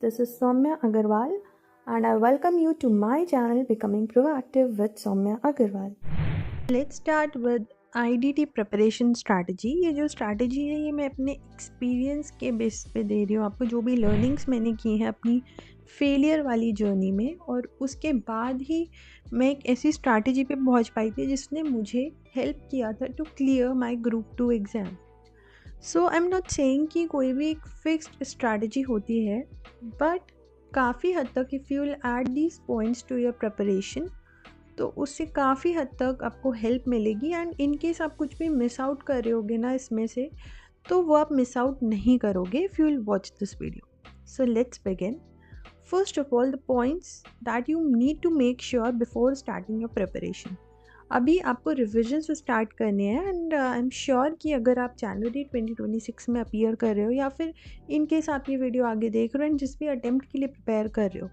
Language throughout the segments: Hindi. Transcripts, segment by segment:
This is Soumya Agarwal and I welcome you to my channel Becoming Proactive with Soumya Agarwal. Let's start with IDT preparation strategy. ये जो strategy है ये मैं अपने experience के बेस पे दे रही हूँ आपको, जो भी learnings मैंने की हैं अपनी फेलियर वाली जर्नी में, और उसके बाद ही मैं एक ऐसी strategy पे पहुँच पाई थी जिसने मुझे help किया था to clear my group 2 exam. So I am not saying कि कोई भी एक फिक्स्ड स्ट्रैटेजी होती है, बट काफ़ी हद तक if you will add these points to your preparation तो उससे काफ़ी हद तक आपको हेल्प मिलेगी. एंड इन केस आप कुछ भी मिस आउट कर रहे होगे ना इसमें से, तो वो आप मिस आउट नहीं करोगे if you will watch this video. So let's begin. First of all, the points that you need to make sure before starting your preparation. अभी आपको रिविजन्स स्टार्ट करने हैं एंड आई एम श्योर कि अगर आप जनवरी 2026 में अपीयर कर रहे हो या फिर इन केस आप ये वीडियो आगे देख रहे हो एंड जिस भी अटेम्प्ट के लिए प्रिपेयर कर रहे हो,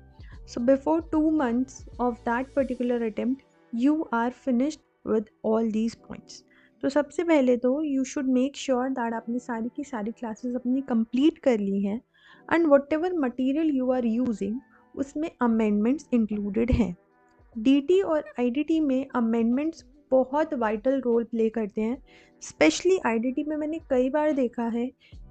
so before 2 months of that particular attempt you are finished with all these points. तो सबसे पहले तो you should make sure that आपने सारी की सारी क्लासेस अपनी कंप्लीट कर ली हैं and whatever material you are using उसमें अमेंडमेंट्स इंक्लूडेड हैं. डीटी और आईडीटी में अमेंडमेंट्स बहुत वाइटल रोल प्ले करते हैं. स्पेशली आईडीटी में मैंने कई बार देखा है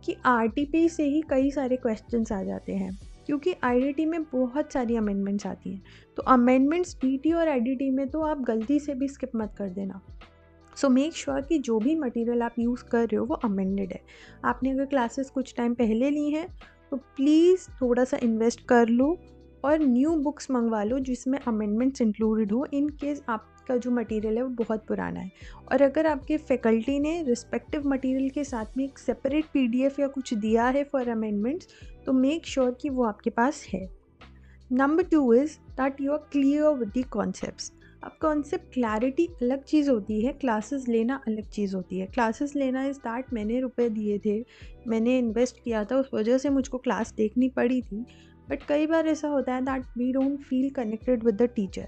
कि आरटीपी से ही कई सारे क्वेश्चंस आ जाते हैं, क्योंकि आईडीटी में बहुत सारी अमेंडमेंट्स आती हैं. तो अमेंडमेंट्स डीटी और आईडीटी में तो आप गलती से भी स्किप मत कर देना. सो मेक श्योर कि जो भी मटेरियल आप यूज़ कर रहे हो वो अमेंडेड है. आपने अगर क्लासेस कुछ टाइम पहले ली हैं तो प्लीज़ थोड़ा सा इन्वेस्ट कर लो और न्यू बुक्स मंगवा लो जिसमें अमेंडमेंट्स इंक्लूडेड हो, इन केस आपका जो मटेरियल है वो बहुत पुराना है. और अगर आपके फैकल्टी ने रिस्पेक्टिव मटेरियल के साथ में एक सेपरेट पीडीएफ या कुछ दिया है फॉर अमेंडमेंट्स, तो मेक श्योर कि वो आपके पास है. Number 2 is that you are clear with the concepts. अब कॉन्सेप्ट क्लैरिटी अलग चीज़ होती है, क्लासेस लेना अलग चीज़ होती है. क्लासेस लेना इज़ दैट मैंने रुपए दिए थे, मैंने इन्वेस्ट किया था, उस वजह से मुझको क्लास देखनी पड़ी थी. बट कई बार ऐसा होता है that we don't feel connected with the teacher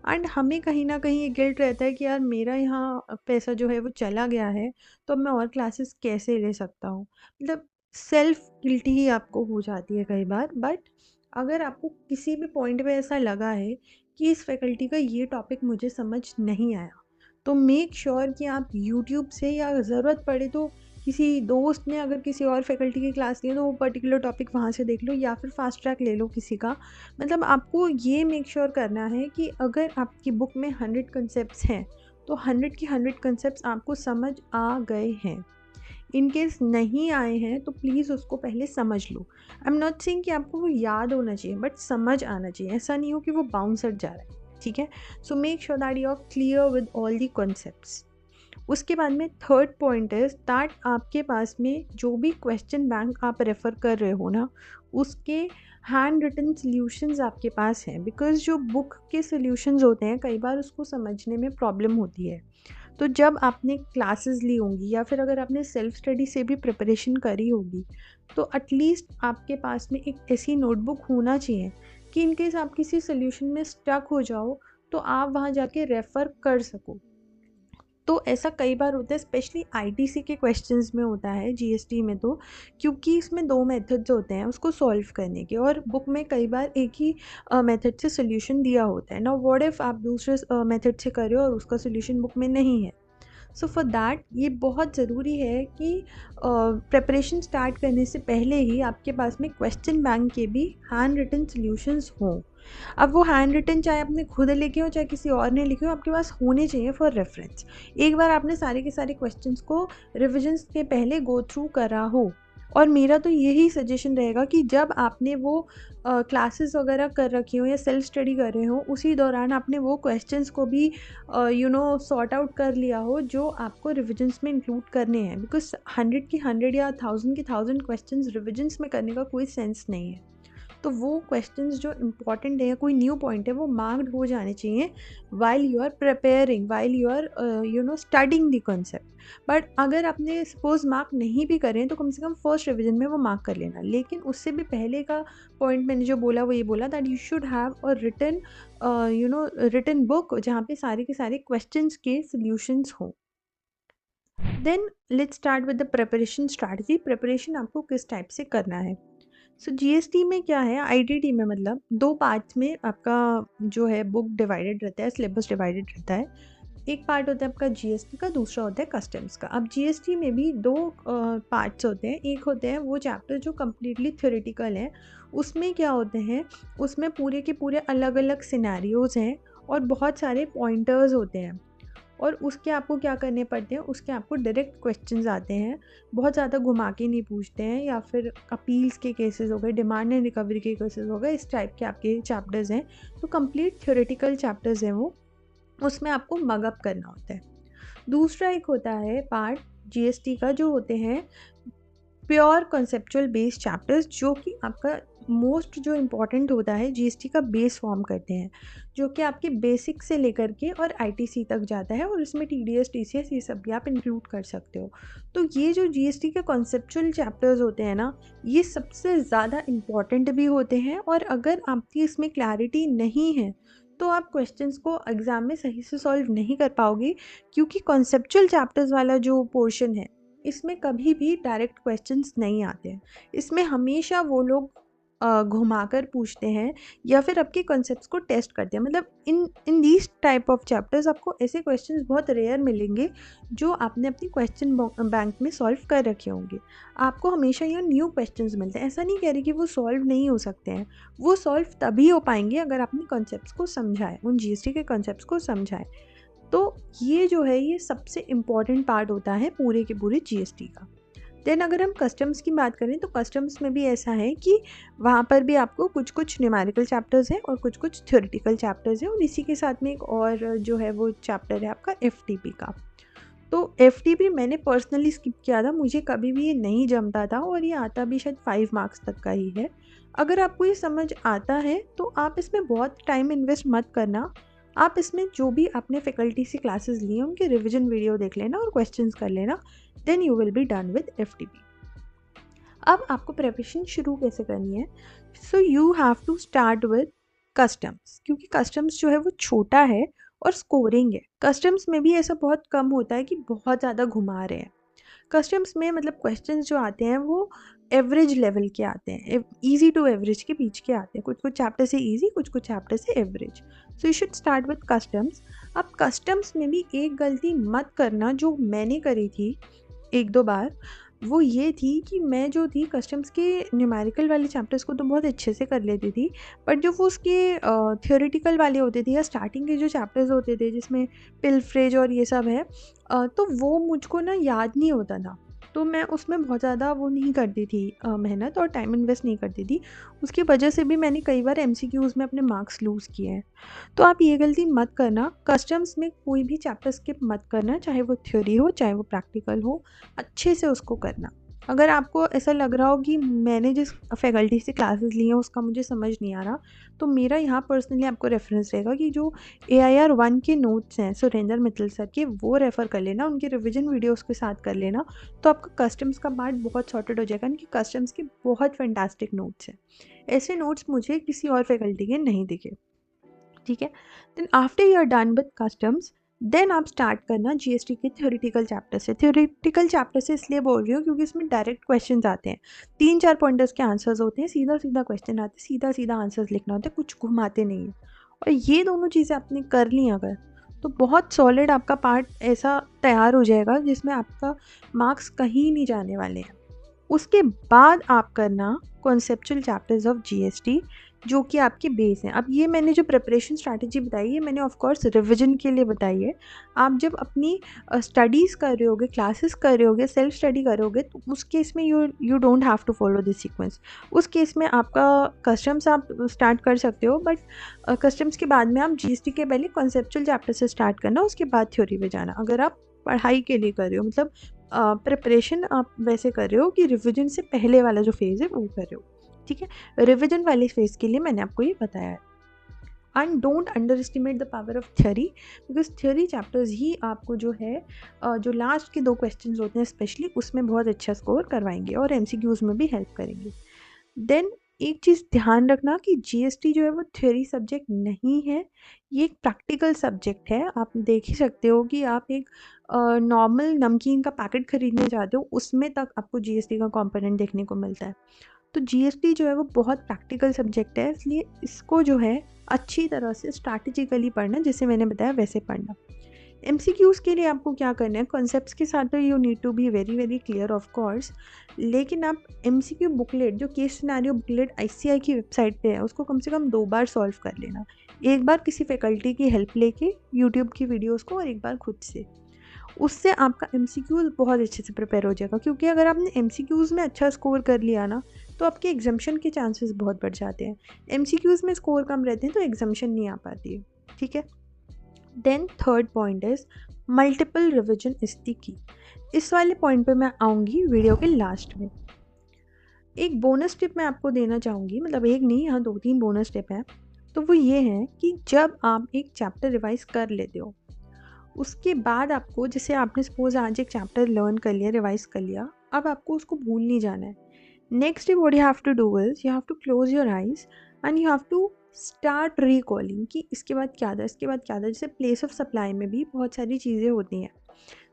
and हमें कहीं ना कहीं ये गिल्ट रहता है कि यार मेरा यहाँ पैसा जो है वो चला गया है, तो मैं और क्लासेस कैसे ले सकता हूँ. मतलब सेल्फ गिल्टी ही आपको हो जाती है कई बार. बट अगर आपको किसी भी पॉइंट पे ऐसा लगा है कि इस फैकल्टी का ये टॉपिक मुझे समझ नहीं आया, तो मेक श्योर कि आप यूट्यूब से या ज़रूरत पड़े तो किसी दोस्त ने अगर किसी और फैकल्टी की क्लास ली है तो वो पर्टिकुलर टॉपिक वहाँ से देख लो या फिर फास्ट ट्रैक ले लो किसी का. मतलब आपको ये मेक श्योर करना है कि अगर आपकी बुक में 100 कंसेप्ट्स हैं तो 100 की 100 कंसेप्ट्स आपको समझ आ गए हैं. इन केस नहीं आए हैं तो प्लीज़ उसको पहले समझ लो. आई एम नॉट सेइंग कि आपको वो याद होना चाहिए, बट समझ आना चाहिए. ऐसा नहीं हो कि वो बाउंस हट जा रहा है. ठीक है. So make sure that you are clear with all the concepts. उसके बाद में थर्ड पॉइंट इज दैट आपके पास में जो भी क्वेश्चन बैंक आप रेफ़र कर रहे हो ना, उसके हैंड रिटन सॉल्यूशंस आपके पास हैं. बिकॉज जो बुक के सॉल्यूशंस होते हैं कई बार उसको समझने में प्रॉब्लम होती है. तो जब आपने क्लासेस ली होंगी या फिर अगर आपने सेल्फ स्टडी से भी प्रिपरेशन करी होगी, तो एटलीस्ट आपके पास में एक ऐसी नोटबुक होना चाहिए कि इन केस आप किसी सोल्यूशन में स्टक हो जाओ तो आप वहाँ जाके रेफ़र कर सको. तो ऐसा कई बार होता है, स्पेशली आईटीसी के क्वेश्चंस में होता है, जीएसटी में तो, क्योंकि इसमें 2 मेथड्स होते हैं उसको सॉल्व करने के, और बुक में कई बार एक ही मेथड से सोल्यूशन दिया होता है ना. व्हाट इफ़ आप दूसरे मेथड से कर रहे हो और उसका सोल्यूशन बुक में नहीं है. सो फॉर दैट ये बहुत ज़रूरी है कि प्रिपरेशन स्टार्ट करने से पहले ही आपके पास में क्वेश्चन बैंक के भी हैंड रिटन सॉल्यूशंस हों. अब वो हैंड रिटन चाहे आपने खुद लिखे हो चाहे किसी और ने लिखे हो, आपके पास होने चाहिए फॉर रेफरेंस. एक बार आपने सारे के सारे क्वेश्चंस को रिविजन्स के पहले गो थ्रू करा हो. और मेरा तो यही सजेशन रहेगा कि जब आपने वो क्लासेस वगैरह कर रखी हो या सेल्फ स्टडी कर रहे हो, उसी दौरान आपने वो क्वेश्चंस को भी सॉर्ट आउट कर लिया हो जो आपको रिविजन्स में इंक्लूड करने हैं. बिकॉज 100 की 100 या 1000 की 1000 क्वेश्चंस रिविजन्स में करने का कोई सेंस नहीं है. तो वो क्वेश्चंस जो इम्पॉर्टेंट है या कोई न्यू पॉइंट है वो मार्क्ड हो जाने चाहिए while you are preparing, while you are studying the concept. But अगर आपने सपोज मार्क नहीं भी करें तो कम से कम फर्स्ट रिवीजन में वो मार्क कर लेना. लेकिन उससे भी पहले का पॉइंट मैंने जो बोला वो ये बोला that you should have a written book जहाँ पे सारे के सारे क्वेश्चंस के सॉल्यूशंस हों. Then let's start with the preparation strategy. Preparation आपको किस टाइप से करना है. सो जीएसटी में क्या है, आईडीटी में मतलब 2 पार्ट्स में आपका जो है बुक डिवाइडेड रहता है, सिलेबस डिवाइडेड रहता है। एक पार्ट होता है आपका जीएसटी का, दूसरा होता है कस्टम्स का। अब जीएसटी में भी 2 पार्ट्स होते हैं। एक होते हैं वो चैप्टर जो कम्प्लीटली थ्योरेटिकल हैं, उसमें क्या होते हैं, उसमें पूरे के पूरे अलग-अलग सिनेरियोज़ हैं और बहुत सारे पॉइंटर्स होते हैं। और उसके आपको क्या करने पड़ते हैं, उसके आपको डायरेक्ट क्वेश्चंस आते हैं, बहुत ज़्यादा घुमा के नहीं पूछते हैं, या फिर अपील्स के केसेस हो गए, डिमांड एंड रिकवरी के केसेस हो गए, इस टाइप के आपके चैप्टर्स हैं। तो कंप्लीट थ्योरेटिकल चैप्टर्स हैं वो, उसमें आपको मगअप करना होता है। दूसरा एक होता है पार्ट जीएसटी का, जो होते हैं प्योर कॉन्सेप्चुअल बेस्ड चैप्टर्स, जो कि आपका मोस्ट जो इम्पॉर्टेंट होता है, जीएसटी का बेस फॉर्म करते हैं, जो कि आपके बेसिक से लेकर के और आईटीसी तक जाता है, और इसमें टीडीएस टीसीएस ये सब भी आप इंक्लूड कर सकते हो। तो ये जो जीएसटी के कॉन्सेप्चुअल चैप्टर्स होते हैं ना, ये सबसे ज़्यादा इम्पॉर्टेंट भी होते हैं, और अगर आपकी इसमें क्लैरिटी नहीं है तो आप क्वेश्चंस को एग्ज़ाम में सही से सॉल्व नहीं कर पाओगे, क्योंकि कॉन्सेप्चुअल चैप्टर्स वाला जो पोर्शन है, इसमें कभी भी डायरेक्ट क्वेश्चंस नहीं आते हैं। इसमें हमेशा वो लोग घुमाकर पूछते हैं, या फिर आपके कॉन्सेप्ट्स को टेस्ट करते हैं। मतलब in in these type of chapters आपको ऐसे क्वेश्चंस बहुत रेयर मिलेंगे जो आपने अपनी क्वेश्चन बैंक में सॉल्व कर रखे होंगे। आपको हमेशा यहाँ न्यू क्वेश्चंस मिलते हैं। ऐसा नहीं कह रही कि वो सॉल्व नहीं हो सकते हैं, वो सॉल्व तभी हो पाएंगे अगर आपने कॉन्सेप्ट्स को समझाए, उन जीएसटी के कॉन्सेप्ट्स को समझाए। तो ये जो है, ये सबसे इम्पॉर्टेंट पार्ट होता है पूरे के पूरे जीएसटी का। देन अगर हम कस्टम्स की बात करें, तो कस्टम्स में भी ऐसा है कि वहाँ पर भी आपको कुछ कुछ न्यूमेरिकल चैप्टर्स हैं और कुछ कुछ थ्योरेटिकल चैप्टर्स हैं, और इसी के साथ में एक और जो है वो चैप्टर है आपका एफटीपी का। तो एफटीपी मैंने पर्सनली स्किप किया था, मुझे कभी भी ये नहीं जमता था, और ये आता भी शायद 5 मार्क्स तक का ही है। अगर आपको ये समझ आता है तो आप इसमें बहुत टाइम इन्वेस्ट मत करना। आप इसमें जो भी आपने फैकल्टी से क्लासेस लिए उनके रिविजन वीडियो देख लेना और क्वेश्चंस कर लेना, then you will be done with FTP. अब आपको प्रिपरेशन शुरू कैसे करनी है, so you have to start with customs, क्योंकि कस्टम्स जो है वो छोटा है और स्कोरिंग है। कस्टम्स में भी ऐसा बहुत कम होता है कि बहुत ज़्यादा घुमा रहे हैं। कस्टम्स में मतलब क्वेश्चंस जो आते हैं वो एवरेज लेवल के आते हैं, इजी टू एवरेज के बीच के आते हैं, कुछ कुछ चैप्टर से इजी, कुछ कुछ चैप्टर से average. So you should start with customs. अब कस्टम्स में भी एक गलती मत करना जो मैंने करी थी एक दो बार, वो ये थी कि मैं जो थी कस्टम्स के न्यूमेरिकल वाले चैप्टर्स को तो बहुत अच्छे से कर लेती थी, बट जो वो उसके थियोरेटिकल वाले होते थे या स्टार्टिंग के जो चैप्टर्स होते थे जिसमें पिलफ्रेज और ये सब है, तो वो मुझको ना याद नहीं होता था। तो मैं उसमें बहुत ज़्यादा वो नहीं करती थी, मेहनत और टाइम इन्वेस्ट नहीं करती थी। उसकी वजह से भी मैंने कई बार एमसीक्यूज़ में अपने मार्क्स लूज़ किए हैं। तो आप ये गलती मत करना, कस्टम्स में कोई भी चैप्टर स्किप मत करना, चाहे वो थ्योरी हो चाहे वो प्रैक्टिकल हो, अच्छे से उसको करना। अगर आपको ऐसा लग रहा हो कि मैंने जिस फैकल्टी से क्लासेस ली हैं उसका मुझे समझ नहीं आ रहा, तो मेरा यहाँ पर्सनली आपको रेफरेंस रहेगा कि जो AIR 1 के नोट्स हैं सुरेंद्र मित्तल सर के, वो रेफ़र कर लेना, उनके रिविजन वीडियोस के साथ कर लेना, तो आपका कस्टम्स का पार्ट बहुत सॉर्टेड हो जाएगा। उनकी कस्टम्स के बहुत फैंटास्टिक नोट्स हैं। ऐसे नोट्स मुझे किसी और फैकल्टी के नहीं दिखे। ठीक है। Then after you are done with customs, then आप स्टार्ट करना जीएसटी के थ्योरेटिकल चैप्टर से। थ्योरेटिकल चैप्टर से इसलिए बोल रही हूँ क्योंकि इसमें डायरेक्ट क्वेश्चंस आते हैं, 3-4 पॉइंटर्स के आंसर्स होते हैं, सीधा सीधा क्वेश्चन आते हैं, सीधा सीधा आंसर्स लिखना होता है, कुछ घुमाते नहीं है। और ये दोनों चीज़ें आपने कर ली अगर, तो बहुत सॉलिड आपका पार्ट ऐसा तैयार हो जाएगा जिसमें आपका मार्क्स कहीं नहीं जाने वाले हैं। उसके बाद आप करना कॉन्सेप्चुअल चैप्टर्स ऑफ जीएसटी, जो कि आपके बेस हैं। अब ये मैंने जो प्रिपरेशन स्ट्रैटेजी बताई है, मैंने ऑफ कोर्स रिवीजन के लिए बताई है। आप जब अपनी स्टडीज़ कर रहे होगे, क्लासेस कर रहे होगे, सेल्फ स्टडी करोगे, तो उस केस में you don't have to follow this sequence. उस केस में आपका कस्टम्स आप स्टार्ट कर सकते हो, बट कस्टम्स के बाद में आप जीएसटी के पहले कॉन्सेप्चुअल चैप्टर से स्टार्ट करना, उसके बाद थ्योरी पे जाना। अगर आप पढ़ाई के लिए कर रहे हो, मतलब प्रिपरेशन आप वैसे कर रहे हो कि रिविजन से पहले वाला जो फेज़ है वो कर रहे हो, ठीक है। रिविजन वाले फेज़ के लिए मैंने आपको ये बताया है। And don't underestimate the power of theory, because theory chapters ही आपको जो है जो लास्ट के 2 क्वेश्चन होते हैं स्पेशली, उसमें बहुत अच्छा स्कोर करवाएंगे और एमसीक्यूज़ में भी हेल्प करेंगे। देन एक चीज़ ध्यान रखना कि जीएसटी जो है वो थ्योरी सब्जेक्ट नहीं है, ये एक प्रैक्टिकल सब्जेक्ट है। आप देख ही सकते हो कि आप एक नॉर्मल नमकीन का पैकेट खरीदने जाते हो, उसमें तक आपको जीएसटी का कंपोनेंट देखने को मिलता है। तो जीएसटी जो है वो बहुत प्रैक्टिकल सब्जेक्ट है, इसलिए इसको जो है अच्छी तरह से स्ट्रैटेजिकली पढ़ना, जैसे मैंने बताया वैसे पढ़ना। एमसीक्यूज़ के लिए आपको क्या करना है, कॉन्सेप्ट्स के साथ तो you need to be very very clear of course, लेकिन आप एमसीक्यू बुकलेट, जो केस सिनेरियो बुकलेट आईसीएआई की वेबसाइट पे है, उसको कम से कम 2 बार सॉल्व कर लेना। एक बार किसी फैकल्टी की हेल्प लेके यूट्यूब की वीडियोस को, और एक बार खुद से। उससे आपका एमसीक्यूज़ बहुत अच्छे से प्रिपेयर हो जाएगा, क्योंकि अगर आपने एमसीक्यूज़ में अच्छा स्कोर कर लिया ना, तो आपके एग्जाम्शन के चांसेस बहुत बढ़ जाते हैं। एमसीक्यूज़ में स्कोर कम रहते हैं तो एग्जाम्शन नहीं आ पाती है, ठीक है। Then third point is multiple revision is the key. इस वाले पॉइंट पे मैं आऊँगी वीडियो के लास्ट में। एक बोनस टिप मैं आपको देना चाहूँगी, मतलब एक नहीं, यहाँ 2-3 बोनस टिप हैं। तो वो ये है कि जब आप एक चैप्टर रिवाइज कर लेते हो, उसके बाद आपको, जैसे आपने सपोज आज एक चैप्टर लर्न कर लिया, रिवाइज कर लिया, अब आपको उसको भूल नहीं जाना है। Next what you have to do is you have to close your eyes and you have to start recalling कि इसके बाद क्या था, इसके बाद क्या था। जैसे प्लेस ऑफ सप्लाई में भी बहुत सारी चीज़ें होती हैं,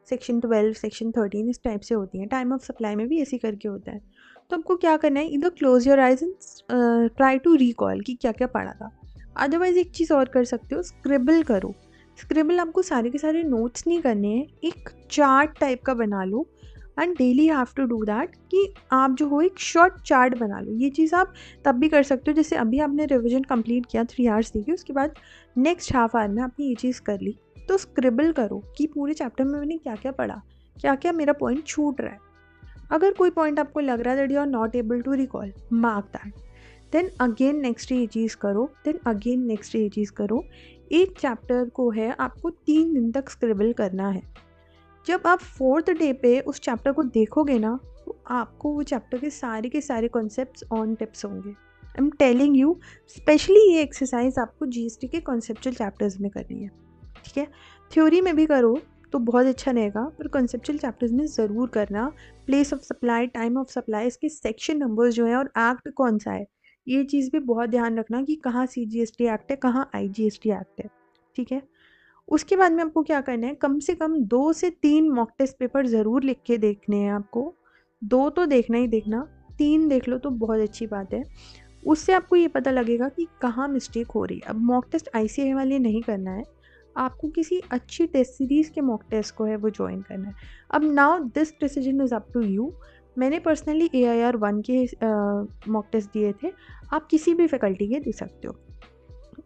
सेक्शन 12, सेक्शन 13 इस टाइप से होती हैं। टाइम ऑफ सप्लाई में भी ऐसे करके होता है। तो आपको क्या करना है, इधर close your eyes and try to recall कि क्या क्या पढ़ा था। अदरवाइज एक चीज़ और कर सकते हो, स्क्रिबल करो। स्क्रिबल आपको सारे के सारे नोट्स नहीं करने हैं, एक चार्ट टाइप का बना लो and daily have to do that, कि आप जो हो एक शॉर्ट चार्ट बना लो। ये चीज़ आप तब भी कर सकते हो, जैसे अभी आपने रिवीजन कंप्लीट किया 3 आवर्स देखिए, उसके बाद नेक्स्ट हाफ आवर में आपने ये चीज़ कर ली, तो स्क्रिबल करो कि पूरे चैप्टर में मैंने क्या क्या पढ़ा, क्या क्या मेरा पॉइंट छूट रहा है। अगर कोई पॉइंट आपको लग रहा है that you are not able to recall, mark that. Then again next ये चीज़ करो, देन अगेन नेक्स्ट ये चीज़ करो। एक चैप्टर को है आपको 3 दिन तक स्क्रिबल करना है। जब आप 4th डे पे उस चैप्टर को देखोगे ना, तो आपको वो चैप्टर के सारे कॉन्सेप्ट्स ऑन टिप्स होंगे। I am telling you, specially ये एक्सरसाइज आपको जीएसटी के कॉन्सेप्चुअल चैप्टर्स में करनी है, ठीक है। थ्योरी में भी करो तो बहुत अच्छा रहेगा, पर कॉन्सेप्चुअल चैप्टर्स में ज़रूर करना। Place of supply, time of supply, इसके सेक्शन नंबर्स जो हैं और एक्ट कौन सा है, ये चीज़ भी बहुत ध्यान रखना कि कहाँ सीजीएसटी एक्ट है, कहाँ आईजीएसटी एक्ट है, ठीक है। उसके बाद में आपको क्या करना है, कम से कम 2 से 3 मॉक टेस्ट पेपर ज़रूर लिख के देखने हैं आपको। 2 तो देखना ही देखना, 3 देख लो तो बहुत अच्छी बात है। उससे आपको ये पता लगेगा कि कहाँ मिस्टेक हो रही है। अब मॉक टेस्ट आईसीएआई वाले नहीं करना है, आपको किसी अच्छी टेस्ट सीरीज़ के मॉक टेस्ट को है वो ज्वाइन करना है। अब now this decision is up to you. मैंने पर्सनली AIR 1 के मॉक टेस्ट दिए थे, आप किसी भी फैकल्टी के दे सकते हो।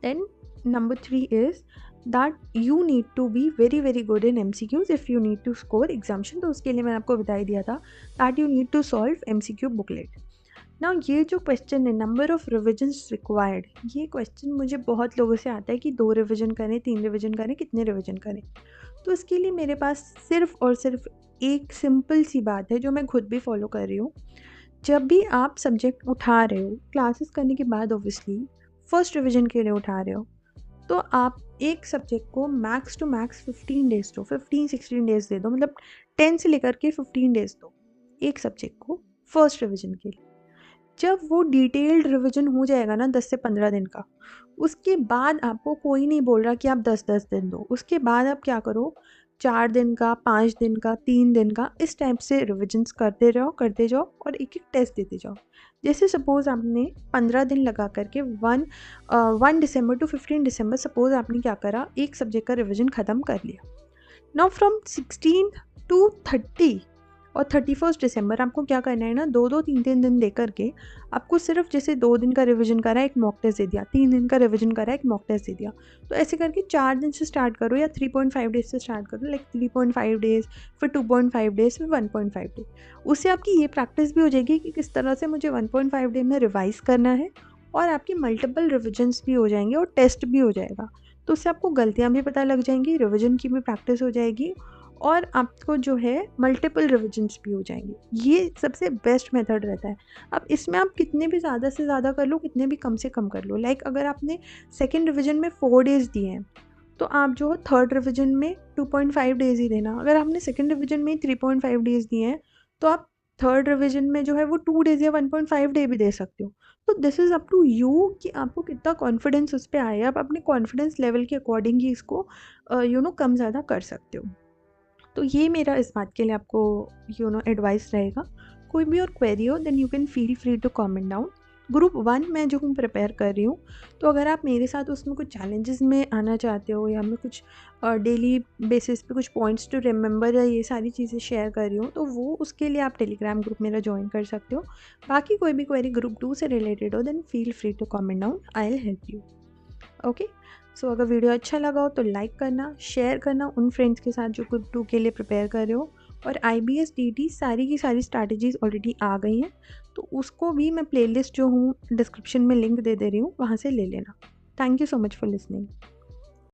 Then number 3 is that you need to be very very good in MCQs if you need to score examination. तो उसके लिए मैंने आपको बता ही दिया था that you need to solve MCQ booklet. ना ये जो क्वेश्चन है, नंबर ऑफ़ रिविजन्स रिक्वायर्ड, ये क्वेश्चन मुझे बहुत लोगों से आता है कि 2 रिविजन करें, 3 रिविजन करें, कितने रिविजन करें। तो इसके लिए मेरे पास सिर्फ़ और सिर्फ एक सिंपल सी बात है जो मैं खुद भी फॉलो कर रही हूँ। जब भी आप सब्जेक्ट उठा रहे हो, क्लासेस करने के बाद ऑब्वियसली फर्स्ट रिविजन के लिए उठा रहे हो, तो आप एक सब्जेक्ट को मैक्स टू मैक्स 15 डेज़ दो, 15-16 डेज़ दे दो, मतलब 10 से लेकर के 15 डेज़ दो एक सब्जेक्ट को फर्स्ट रिविजन के लिए। जब वो डिटेल्ड रिवीजन हो जाएगा ना 10 से 15 दिन का, उसके बाद आपको कोई नहीं बोल रहा कि आप 10-10 दिन दो। उसके बाद आप क्या करो, 4 दिन का, 5 दिन का, 3 दिन का, इस टाइप से रिविजन्स करते जाओ और एक-एक टेस्ट देते जाओ। जैसे सपोज़ आपने 15 दिन लगा करके 1 दिसंबर टू 15 दिसंबर सपोज़ आपने क्या करा, एक सब्जेक्ट का रिविजन ख़त्म कर लिया। नाउ फ्रॉम 16 टू 30 और 31 दिसंबर आपको क्या करना है ना, 2-2, 3-3 दिन दे करके आपको सिर्फ, जैसे 2 दिन का रिवीजन करा, एक मॉक टेस्ट दे दिया, 3 दिन का रिवीजन करा, एक मॉक टेस्ट दे दिया। तो ऐसे करके 4 दिन से स्टार्ट करो या 3.5 डेज से स्टार्ट करो, लाइक 3.5 डेज़, फिर 2.5 डेज़, फिर 1.5 डे। उससे आपकी ये प्रैक्टिस भी हो जाएगी कि किस तरह से मुझे 1.5 डे में रिवाइज़ करना है, और आपकी मल्टीपल रिविजन्स भी हो जाएंगे और टेस्ट भी हो जाएगा। तो उससे आपको गलतियाँ भी पता लग जाएंगी, रिविजन की भी प्रैक्टिस हो जाएगी, और आपको जो है मल्टीपल रिविजन्स भी हो जाएंगे। ये सबसे बेस्ट मेथड रहता है। अब इसमें आप कितने भी ज़्यादा से ज़्यादा कर लो, कितने भी कम से कम कर लो। लाइक अगर आपने सेकेंड रिविजन में 4 डेज़ दिए हैं, तो आप जो थर्ड रिविजन में 2.5 डेज़ ही देना। अगर आपने सेकेंड रिविजन में 3.5 डेज़ दिए हैं, तो आप थर्ड रिविजन में जो है वो 2 डेज़ या 1.5 डे भी दे सकते हो। तो this is up to you कि आपको कितना कॉन्फिडेंस उस पर आए। आप अपने कॉन्फिडेंस लेवल के अकॉर्डिंग ही इसको कम ज़्यादा कर सकते हो। तो ये मेरा इस बात के लिए आपको एडवाइस रहेगा कोई भी और क्वेरी हो then you can feel free to comment down. Group 1 मैं जो हूँ प्रिपेयर कर रही हूँ, तो अगर आप मेरे साथ उसमें कुछ चैलेंजेस में आना चाहते हो या मैं कुछ डेली बेसिस पे कुछ पॉइंट्स टू रिमेंबर या ये सारी चीज़ें शेयर कर रही हूँ, तो वो उसके लिए आप टेलीग्राम ग्रुप मेरा ज्वाइन कर सकते हो। बाकी कोई भी क्वेरी ग्रुप 2 से रिलेटेड हो then feel free to comment down, I will help you. Okay, so अगर वीडियो अच्छा लगा हो तो लाइक करना, शेयर करना उन फ्रेंड्स के साथ जो ग्रुप 2 के लिए प्रिपेयर कर रहे हो। और IBS DT सारी की सारी स्ट्रैटेजीज ऑलरेडी आ गई हैं, तो उसको भी मैं प्लेलिस्ट जो हूँ डिस्क्रिप्शन में लिंक दे रही हूँ, वहाँ से ले लेना। Thank you so much for listening.